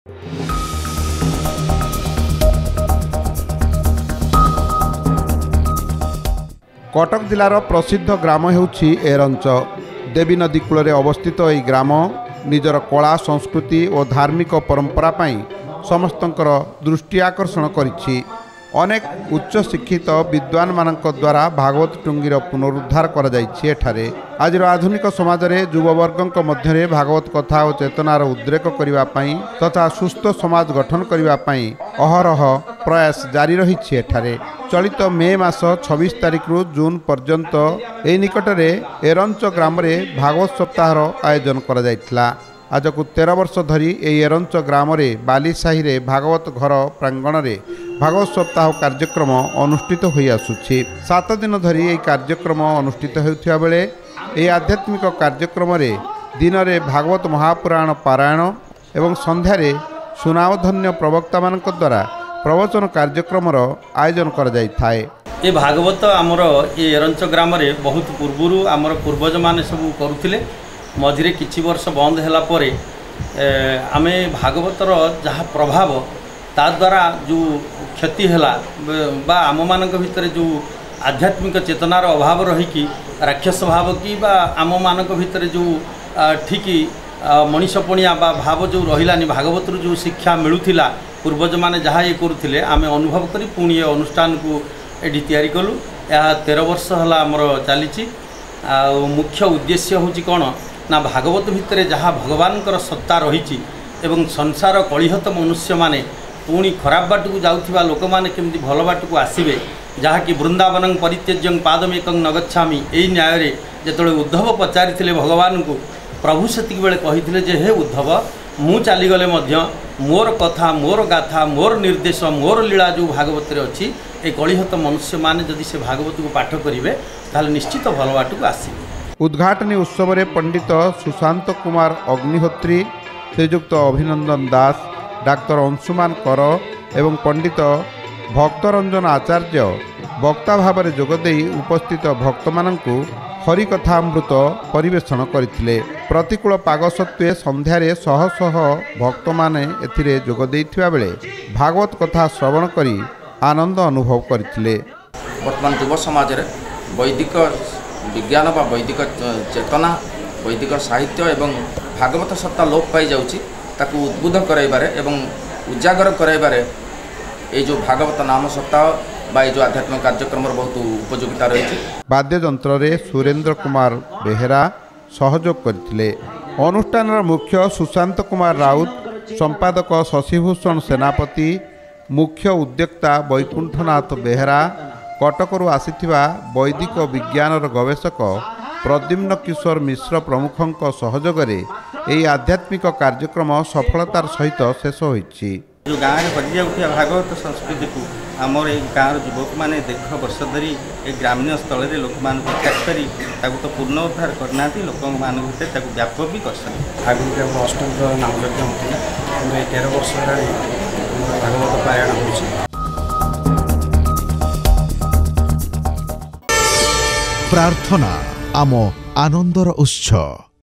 कटक जिलार प्रसिद्ध ग्राम हेउछि एरंच। देवी नदी कूल अवस्थित यह ग्राम निजर कला संस्कृति और धार्मिक परंपरा पाई समस्तंकर दृष्टि आकर्षण करिछि। अनेक उच्च शिक्षित विद्वान मानक द्वारा भागवत टुंगीर पुनरुद्धार करा जाइछि। एठारे आजिर आधुनिक समाज रे युववर्गक मध्य भागवत कथा और चेतनार उद्रेक करने पाई तथा सुस्थ समाज गठन करने पाई अहरह प्रयास जारी रहिछि। एठारे चलित मे मास 26 तारिख रु जून पर्यंत ए निकटरे एरंच ग्राम रे भागवत सप्ताहर आयोजन करा जाइथिला। आज को 13 वर्ष धरी ए एरंच ग्राम रे बालीसाही रे भागवत घर प्रांगण रे भागवत सप्ताह कार्यक्रम अनुष्ठित होई आसुछि। 7 दिन धरी ए कार्यक्रम अनुष्ठित हेउथिया बेले ए आध्यात्मिक कार्यक्रम रे दिन रे भागवत महापुराण पारायण एवं संध्या रे सुनावधन्य प्रवक्ता मानक द्वारा प्रवचन कार्यक्रम आयोजन करा जाय थाए। ए भागवत आमर ए एरंच ग्राम रे बहुत पूर्वरु आमर पूर्वज माने सब करुथिले। मझिरे किछि वर्ष बंद होला परे आमे भागवतर जहाँ प्रभाव ता द्वारा जो क्षति हैला बा आम मानक भितर जो आध्यात्मिक चेतनार अभाव रही राक्षस भाव की बा आम मानक भितर जो ठीक मनीषपणिया बा भाव जो रहिलानी भागवतर जो शिक्षा मिलुथिला पूर्वज माने जहाँ ये करुथिले आमे अनुभव करी पुणी ये अनुष्ठान को एडी तैयारी कलु। यह 13 वर्ष होला आमर चली। मुख्य उद्देश्य होची कौन ना भागवत भितर जहाँ भगवान सत्ता रही एवं संसार कलिहत मनुष्य माने पुणी खराब बाट को जाउथिबा लोक माने केमती भल बाट को आसीबे जहाँकि वृंदावन परित्यज्यं पादमेकं न गच्छामि। एई न्याय रे जेतळे उद्धव पचारिथिले भगवान को प्रभु सेतिक बेले कहिथिले जे हे उद्धव मु चलीगले मध्य मोर कथा मोर गाथा मोर निर्देश मोर लीला जो भागवत रे अछि ए कलिहत मनुष्य माने जदि से भागवत को पाठ करिवे ताले निश्चित भल बाट को आसीबे। उद्घाटनी उत्सव रे पंडित सुशांत कुमार अग्निहोत्री, श्रीजुक्त अभिनंदन दास, डाक्टर अंशुमान कर एवं पंडित भक्तरंजन आचार्य वक्ता भाव में जोगदे उपस्थित भक्त मानंकु हरिकथामृत परिवेषण करथिले। प्रतिकूल पाग सत्वे संध्यारे शह शह भक्त माने एथिरे जोग देइथिबा बेले भागवत कथा श्रवण करी आनंद अनुभव करथिले। वर्तमान युव समाज रे वैदिक विज्ञान बा वैदिक चेतना वैदिक साहित्य एवं भागवत सत्ता लोप पाई जाउची ताकू उद्बुद्ध कराइबारे एवं उजागर कराइबारे ये जो भागवत नाम सप्ताह बा जो आध्यात्मिक कार्यक्रम बहुत उपयोगिता रही। वाद्ययंत्र रे सुरेंद्र कुमार बेहेरा सहयोग करथिले। अनुष्ठान मुख्य सुशांत कुमार राउत, संपादक शशिभूषण सेनापति, मुख्य उद्योक्ता वैकुंठनाथ बेहेरा, कटकरू आसीथिबा वैदिक विज्ञानर गवेषक प्रद्युम्न किशोर मिश्र प्रमुखों सहयोग रे एई आध्यात्मिक कार्यक्रम सफलतार सहित शेष होइछि। जो गाँव में हजि जाऊा भागवत संस्कृति को आमर ये गाँव युवक मैंने देख वर्ष धरी ये ग्रामीण स्थल में लोक मान विकास करी तो पुनरुद्धार करना लोक मान भर व्यापक भी कर आगुरी आम अष्टम नामयज्ञ होता 13 वर्ष भागवत पारायण हो। प्रार्थना आम आनंदर उत्स।